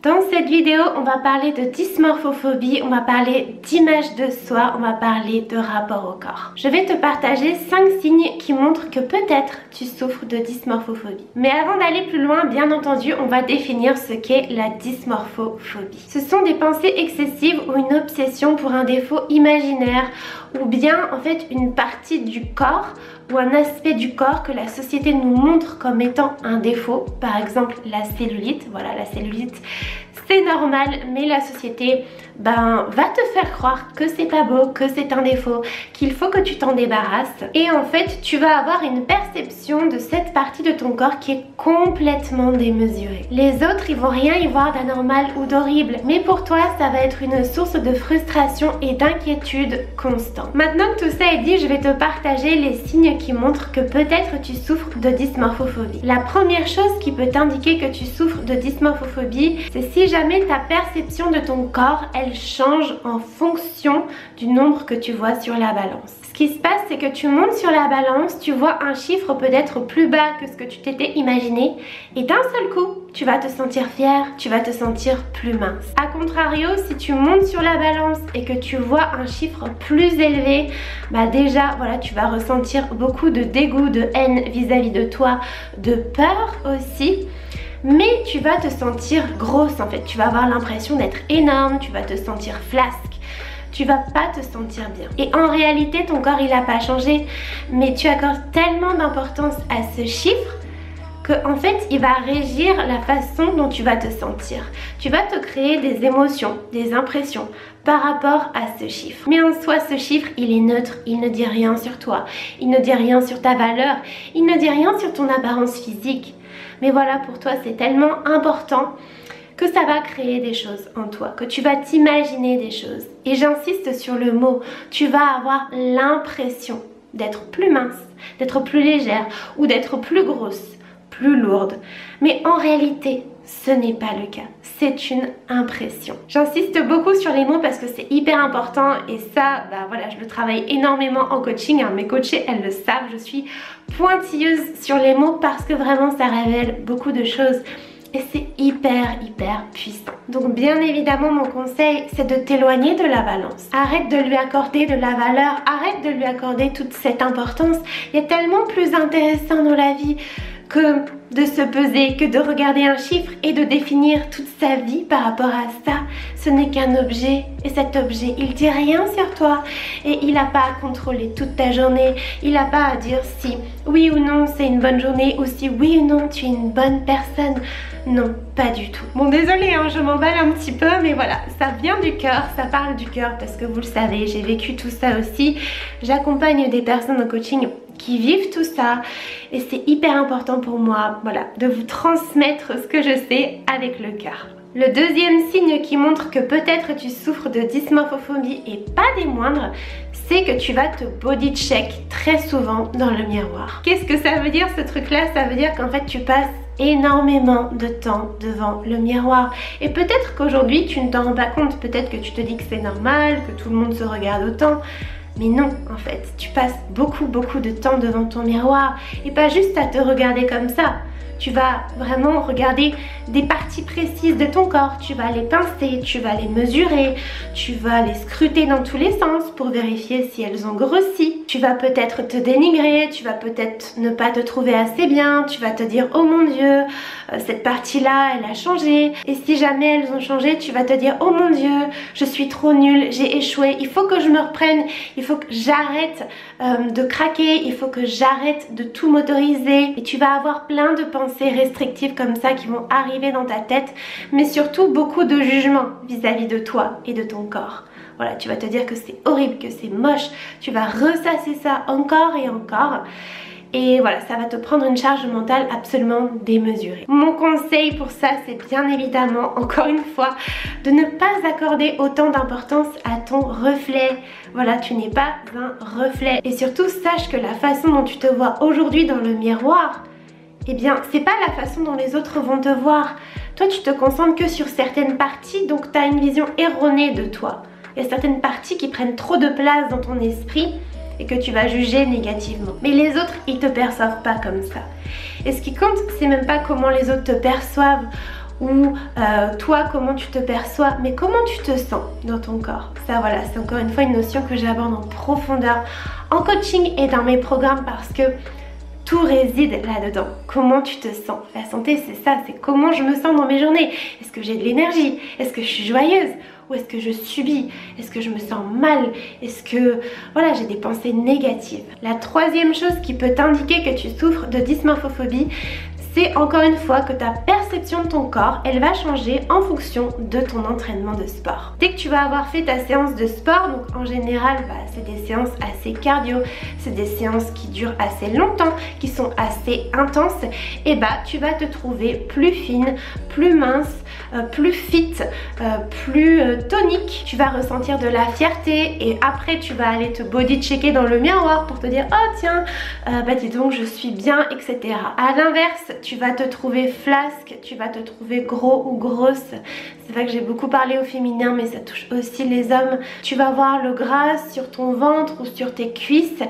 Dans cette vidéo, on va parler de dysmorphophobie, on va parler d'image de soi, on va parler de rapport au corps. Je vais te partager 5 signes qui montrent que peut-être tu souffres de dysmorphophobie. Mais avant d'aller plus loin, bien entendu, on va définir ce qu'est la dysmorphophobie. Ce sont des pensées excessives ou une obsession pour un défaut imaginaire ou bien en fait une partie du corps ou un aspect du corps que la société nous montre comme étant un défaut. Par exemple la cellulite, voilà, la cellulite c'est normal, mais la société va te faire croire que c'est pas beau, que c'est un défaut, qu'il faut que tu t'en débarrasses. Et en fait, tu vas avoir une perception de cette partie de ton corps qui est complètement démesurée. Les autres, ils vont rien y voir d'anormal ou d'horrible, mais pour toi, ça va être une source de frustration et d'inquiétude constante. Maintenant que tout ça est dit, je vais te partager les signes qui montrent que peut-être tu souffres de dysmorphophobie. La première chose qui peut t'indiquer que tu souffres de dysmorphophobie, c'est si jamais ta perception de ton corps, elle change en fonction du nombre que tu vois sur la balance. Ce qui se passe, c'est que tu montes sur la balance, tu vois un chiffre peut-être plus bas que ce que tu t'étais imaginé et d'un seul coup, tu vas te sentir fière, tu vas te sentir plus mince. A contrario, si tu montes sur la balance et que tu vois un chiffre plus élevé, déjà voilà, tu vas ressentir beaucoup de dégoût, de haine vis-à-vis de toi, de peur aussi. Mais tu vas te sentir grosse en fait, tu vas avoir l'impression d'être énorme, tu vas te sentir flasque, tu vas pas te sentir bien. Et en réalité ton corps il a pas changé, mais tu accordes tellement d'importance à ce chiffre que en fait il va régir la façon dont tu vas te sentir. Tu vas te créer des émotions, des impressions par rapport à ce chiffre. Mais en soi ce chiffre il est neutre, il ne dit rien sur toi, il ne dit rien sur ta valeur, il ne dit rien sur ton apparence physique. Mais voilà, pour toi c'est tellement important que ça va créer des choses en toi, que tu vas t'imaginer des choses. Et j'insiste sur le mot, tu vas avoir l'impression d'être plus mince, d'être plus légère ou d'être plus grosse, plus lourde. Mais en réalité, ce n'est pas le cas, c'est une impression. J'insiste beaucoup sur les mots parce que c'est hyper important et ça, voilà, je le travaille énormément en coaching, hein. Mes coachées, elles le savent, je suis pointilleuse sur les mots parce que vraiment ça révèle beaucoup de choses. Et c'est hyper puissant. Donc bien évidemment mon conseil c'est de t'éloigner de la balance. Arrête de lui accorder de la valeur, arrête de lui accorder toute cette importance. Il y a tellement plus intéressant dans la vie que de se peser, que de regarder un chiffre et de définir toute sa vie par rapport à ça. Ce n'est qu'un objet et cet objet il dit rien sur toi et il n'a pas à contrôler toute ta journée, il n'a pas à dire si oui ou non c'est une bonne journée ou si oui ou non tu es une bonne personne. Non, pas du tout. Bon désolée hein, je m'emballe un petit peu mais voilà, ça vient du cœur, ça parle du cœur parce que vous le savez, j'ai vécu tout ça aussi. J'accompagne des personnes en coaching qui vivent tout ça et c'est hyper important pour moi, voilà, de vous transmettre ce que je sais avec le cœur. Le deuxième signe qui montre que peut-être tu souffres de dysmorphophobie et pas des moindres, c'est que tu vas te body check très souvent dans le miroir. Qu'est-ce que ça veut dire ce truc là? Ça veut dire qu'en fait tu passes énormément de temps devant le miroir et peut-être qu'aujourd'hui tu ne t'en rends pas compte, peut-être que tu te dis que c'est normal, que tout le monde se regarde autant. Mais non, en fait, tu passes beaucoup de temps devant ton miroir et pas juste à te regarder comme ça. Tu vas vraiment regarder des parties précises de ton corps, tu vas les pincer, tu vas les mesurer, tu vas les scruter dans tous les sens pour vérifier si elles ont grossi. Tu vas peut-être te dénigrer, tu vas peut-être ne pas te trouver assez bien, tu vas te dire oh mon Dieu, cette partie-là elle a changé. Et si jamais elles ont changé, tu vas te dire oh mon Dieu, je suis trop nulle, j'ai échoué, il faut que je me reprenne, il faut que j'arrête de craquer, il faut que j'arrête de tout m'autoriser. Et tu vas avoir plein de pensées restrictives comme ça qui vont arriver dans ta tête, mais surtout beaucoup de jugements vis-à-vis de toi et de ton corps. Voilà, tu vas te dire que c'est horrible, que c'est moche, tu vas ressasser ça encore et encore. Et voilà, ça va te prendre une charge mentale absolument démesurée. Mon conseil pour ça, c'est bien évidemment, encore une fois, de ne pas accorder autant d'importance à ton reflet. Voilà, tu n'es pas un reflet. Et surtout, sache que la façon dont tu te vois aujourd'hui dans le miroir, eh bien, c'est pas la façon dont les autres vont te voir. Toi, tu te concentres que sur certaines parties, donc tu as une vision erronée de toi. Il y a certaines parties qui prennent trop de place dans ton esprit et que tu vas juger négativement. Mais les autres, ils te perçoivent pas comme ça. Et ce qui compte, c'est même pas comment les autres te perçoivent ou toi comment tu te perçois, mais comment tu te sens dans ton corps. Ça voilà, c'est encore une fois une notion que j'aborde en profondeur en coaching et dans mes programmes parce que tout réside là-dedans. Comment tu te sens? La santé, c'est ça, c'est comment je me sens dans mes journées. Est-ce que j'ai de l'énergie? Est-ce que je suis joyeuse? Ou est-ce que je subis? Est-ce que je me sens mal? Est-ce que voilà, j'ai des pensées négatives? La troisième chose qui peut t'indiquer que tu souffres de dysmorphophobie, c'est encore une fois que ta perception de ton corps, elle va changer en fonction de ton entraînement de sport. Dès que tu vas avoir fait ta séance de sport, donc en général c'est des séances assez cardio, c'est des séances qui durent assez longtemps, qui sont assez intenses, et tu vas te trouver plus fine, plus mince, plus fit, plus tonique. Tu vas ressentir de la fierté et après tu vas aller te body checker dans le miroir pour te dire oh tiens, dis donc je suis bien, etc. À l'inverse, tu vas te trouver flasque, tu vas te trouver gros ou grosse. C'est vrai que j'ai beaucoup parlé au féminin mais ça touche aussi les hommes. Tu vas voir le gras sur ton ventre ou sur tes cuisses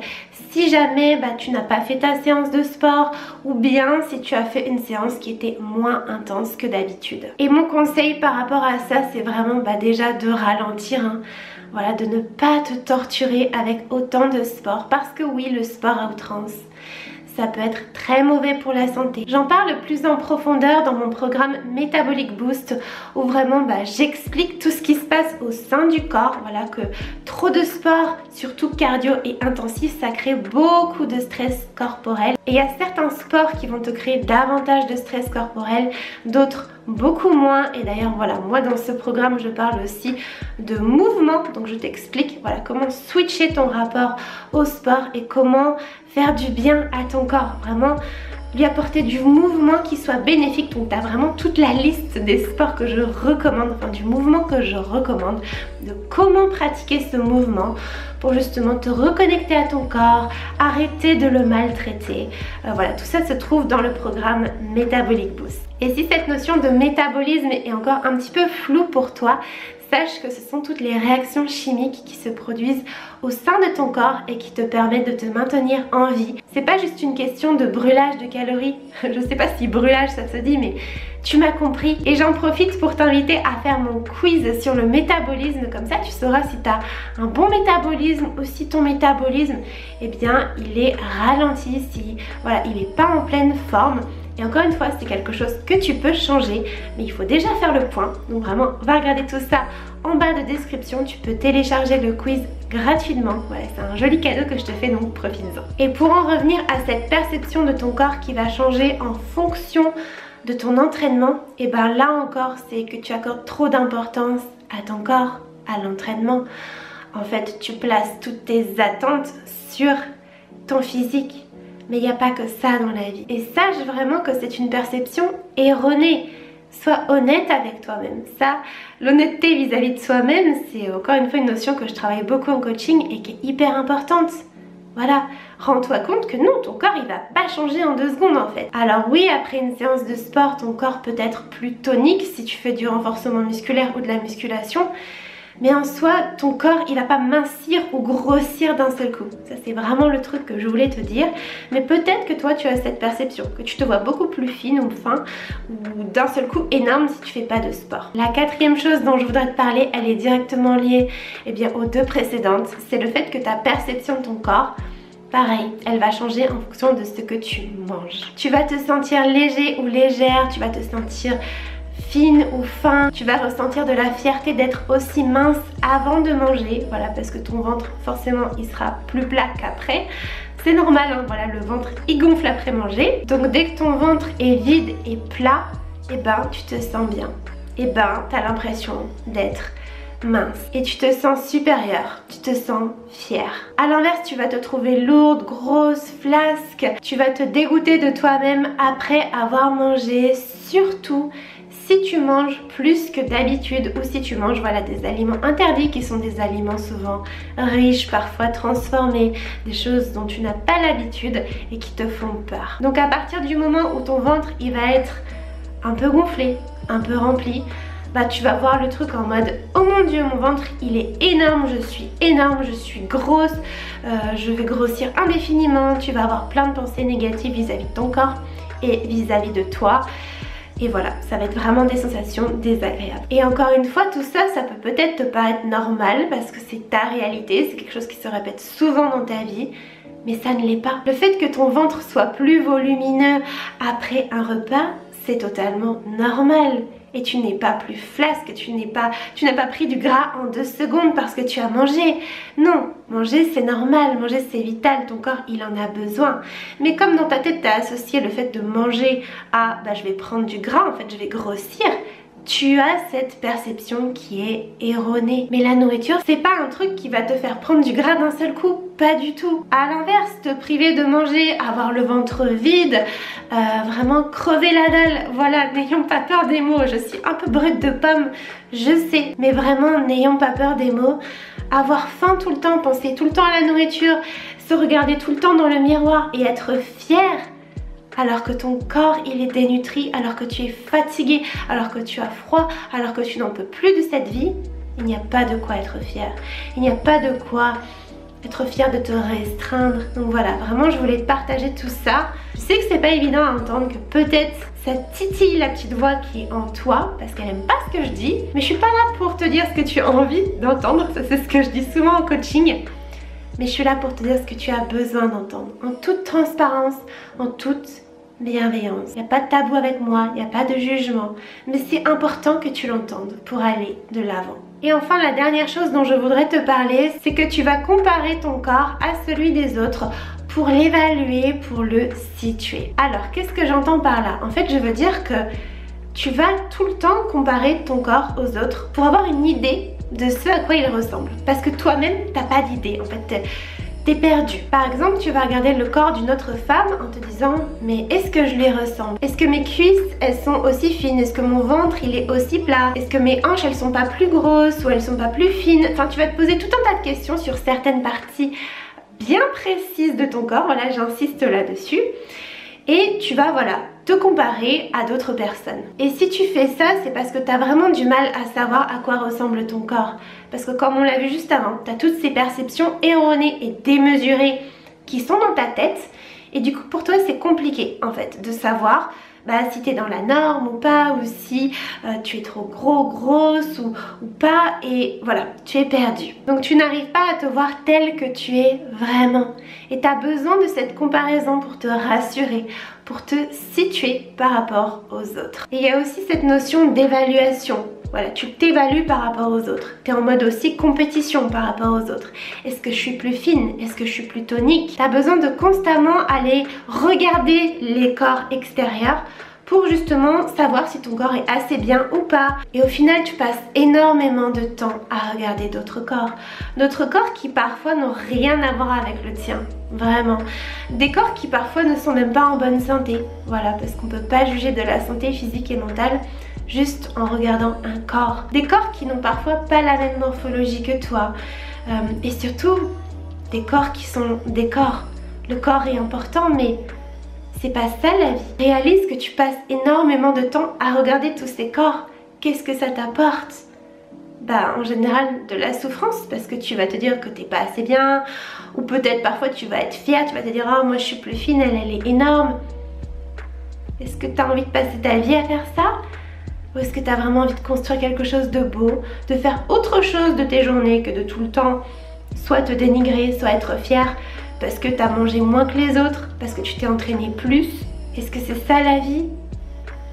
si jamais tu n'as pas fait ta séance de sport ou bien si tu as fait une séance qui était moins intense que d'habitude. Et mon conseil par rapport à ça, c'est vraiment déjà de ralentir, voilà, de ne pas te torturer avec autant de sport parce que oui, le sport à outrance, ça peut être très mauvais pour la santé. J'en parle plus en profondeur dans mon programme Metabolic Boost où vraiment j'explique tout ce qui se passe au sein du corps. Voilà, que trop de sport, surtout cardio et intensif, ça crée beaucoup de stress corporel. Et il y a certains sports qui vont te créer davantage de stress corporel, d'autres beaucoup moins. Et d'ailleurs voilà, moi dans ce programme je parle aussi de mouvement, donc je t'explique voilà comment switcher ton rapport au sport et comment faire du bien à ton corps, vraiment lui apporter du mouvement qui soit bénéfique. Donc tu as vraiment toute la liste des sports que je recommande, enfin du mouvement que je recommande, de comment pratiquer ce mouvement pour justement te reconnecter à ton corps, arrêter de le maltraiter. Voilà, tout ça se trouve dans le programme Metabolic Boost. Et si cette notion de métabolisme est encore un petit peu floue pour toi, sache que ce sont toutes les réactions chimiques qui se produisent au sein de ton corps et qui te permettent de te maintenir en vie. C'est pas juste une question de brûlage de calories. Je sais pas si brûlage ça se dit, mais tu m'as compris. Et j'en profite pour t'inviter à faire mon quiz sur le métabolisme. Comme ça tu sauras si tu as un bon métabolisme ou si ton métabolisme, il est ralenti, si voilà, il n'est pas en pleine forme. Et encore une fois, c'est quelque chose que tu peux changer, mais il faut déjà faire le point. Donc vraiment, va regarder tout ça en bas de description. Tu peux télécharger le quiz gratuitement. Voilà, c'est un joli cadeau que je te fais, donc profites-en. Et pour en revenir à cette perception de ton corps qui va changer en fonction de ton entraînement, et là encore, c'est que tu accordes trop d'importance à ton corps, à l'entraînement. En fait, tu places toutes tes attentes sur ton physique. Mais il n'y a pas que ça dans la vie. Et sache vraiment que c'est une perception erronée. Sois honnête avec toi-même. Ça, l'honnêteté vis-à-vis de soi-même, c'est encore une fois une notion que je travaille beaucoup en coaching et qui est hyper importante. Voilà, rends-toi compte que non, ton corps il va pas changer en 2 secondes en fait. Alors oui, après une séance de sport, ton corps peut être plus tonique si tu fais du renforcement musculaire ou de la musculation. Mais en soi, ton corps, il va pas mincir ou grossir d'un seul coup. Ça, c'est vraiment le truc que je voulais te dire. Mais peut-être que toi, tu as cette perception, que tu te vois beaucoup plus fine ou fin, ou d'un seul coup énorme si tu fais pas de sport. La 4e chose dont je voudrais te parler, elle est directement liée aux 2 précédentes. C'est le fait que ta perception de ton corps, pareil, elle va changer en fonction de ce que tu manges. Tu vas te sentir léger ou légère, tu vas te sentir fine ou fin, tu vas ressentir de la fierté d'être aussi mince avant de manger, voilà, parce que ton ventre forcément il sera plus plat qu'après. C'est normal, voilà, le ventre il gonfle après manger. Donc dès que ton ventre est vide et plat, tu te sens bien. T'as l'impression d'être mince et tu te sens supérieure, tu te sens fière. A l'inverse, tu vas te trouver lourde, grosse, flasque, tu vas te dégoûter de toi-même après avoir mangé, surtout si tu manges plus que d'habitude ou si tu manges des aliments interdits qui sont des aliments souvent riches, parfois transformés, des choses dont tu n'as pas l'habitude et qui te font peur. Donc à partir du moment où ton ventre il va être un peu gonflé, un peu rempli, bah tu vas voir le truc en mode oh mon dieu, mon ventre il est énorme, je suis grosse, je vais grossir indéfiniment. Tu vas avoir plein de pensées négatives vis-à-vis de ton corps et vis-à-vis de toi. Et voilà, ça va être vraiment des sensations désagréables. Et encore une fois, tout ça, ça peut peut-être te paraître normal parce que c'est ta réalité, c'est quelque chose qui se répète souvent dans ta vie. Mais ça ne l'est pas. Le fait que ton ventre soit plus volumineux après un repas, c'est totalement normal. Et tu n'es pas plus flasque, tu n'as pas pris du gras en 2 secondes parce que tu as mangé. Non, manger c'est normal, manger c'est vital, ton corps il en a besoin. Mais comme dans ta tête tu as associé le fait de manger à bah, je vais prendre du gras, en fait je vais grossir, tu as cette perception qui est erronée. Mais la nourriture, c'est pas un truc qui va te faire prendre du gras d'un seul coup, pas du tout. À l'inverse, te priver de manger, avoir le ventre vide, vraiment crever la dalle, voilà, n'ayons pas peur des mots. Je suis un peu brute de pomme, je sais, mais vraiment n'ayons pas peur des mots. Avoir faim tout le temps, penser tout le temps à la nourriture, se regarder tout le temps dans le miroir et être fier alors que ton corps il est dénutri, alors que tu es fatigué, alors que tu as froid, alors que tu n'en peux plus de cette vie, il n'y a pas de quoi être fier. Il n'y a pas de quoi être fier de te restreindre. Donc voilà, vraiment je voulais te partager tout ça. Je sais que c'est pas évident à entendre, que peut-être ça titille la petite voix qui est en toi parce qu'elle aime pas ce que je dis, mais je suis pas là pour te dire ce que tu as envie d'entendre, ça c'est ce que je dis souvent en coaching. Mais je suis là pour te dire ce que tu as besoin d'entendre, en toute transparence, en toute bienveillance. Il n'y a pas de tabou avec moi, il n'y a pas de jugement, mais c'est important que tu l'entendes pour aller de l'avant. Et enfin, la dernière chose dont je voudrais te parler, c'est que tu vas comparer ton corps à celui des autres pour l'évaluer, pour le situer. Alors, qu'est-ce que j'entends par là? En fait, je veux dire que tu vas tout le temps comparer ton corps aux autres pour avoir une idée de ce à quoi il ressemble. Parce que toi-même, t'as pas d'idée. En fait, t'es perdu. Par exemple, tu vas regarder le corps d'une autre femme en te disant mais est-ce que je lui ressemble? Est-ce que mes cuisses elles sont aussi fines? Est-ce que mon ventre il est aussi plat? Est-ce que mes hanches elles sont pas plus grosses ou elles sont pas plus fines? Enfin tu vas te poser tout un tas de questions sur certaines parties bien précises de ton corps, voilà j'insiste là-dessus. Et tu vas voilà te comparer à d'autres personnes. Et si tu fais ça, c'est parce que tu as vraiment du mal à savoir à quoi ressemble ton corps. Parce que comme on l'a vu juste avant, tu as toutes ces perceptions erronées et démesurées qui sont dans ta tête. Et du coup pour toi c'est compliqué en fait de savoir si tu es dans la norme ou pas, ou si tu es trop grosse ou pas, et voilà, tu es perdu. Donc tu n'arrives pas à te voir tel que tu es vraiment. Et tu as besoin de cette comparaison pour te rassurer, pour te situer par rapport aux autres. Et il y a aussi cette notion d'évaluation. Voilà, tu t'évalues par rapport aux autres. Tu es en mode aussi compétition par rapport aux autres. Est-ce que je suis plus fine? Est-ce que je suis plus tonique? Tu as besoin de constamment aller regarder les corps extérieurs pour justement savoir si ton corps est assez bien ou pas. Et au final, tu passes énormément de temps à regarder d'autres corps. D'autres corps qui parfois n'ont rien à voir avec le tien. Vraiment. Des corps qui parfois ne sont même pas en bonne santé. Voilà, parce qu'on peut pas juger de la santé physique et mentale juste en regardant un corps. Des corps qui n'ont parfois pas la même morphologie que toi. Et surtout, des corps qui sont des corps. Le corps est important, mais c'est pas ça la vie. Réalise que tu passes énormément de temps à regarder tous ces corps. Qu'est-ce que ça t'apporte? En général de la souffrance, parce que tu vas te dire que t'es pas assez bien, ou peut-être parfois tu vas être fière, tu vas te dire oh moi je suis plus fine, elle est énorme. Est-ce que tu as envie de passer ta vie à faire ça? Ou est-ce que tu as vraiment envie de construire quelque chose de beau, de faire autre chose de tes journées que de tout le temps soit te dénigrer, soit être fière parce que tu as mangé moins que les autres, parce que tu t'es entraîné plus? Est-ce que c'est ça la vie?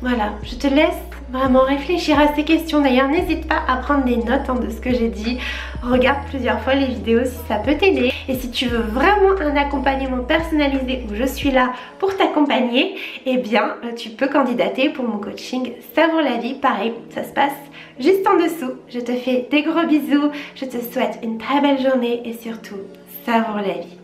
Voilà, je te laisse vraiment réfléchir à ces questions. D'ailleurs, n'hésite pas à prendre des notes de ce que j'ai dit. Regarde plusieurs fois les vidéos si ça peut t'aider. Et si tu veux vraiment un accompagnement personnalisé où je suis là pour t'accompagner, eh bien, tu peux candidater pour mon coaching Savoure la vie. Pareil, ça se passe juste en dessous. Je te fais des gros bisous. Je te souhaite une très belle journée et surtout, savoure la vie.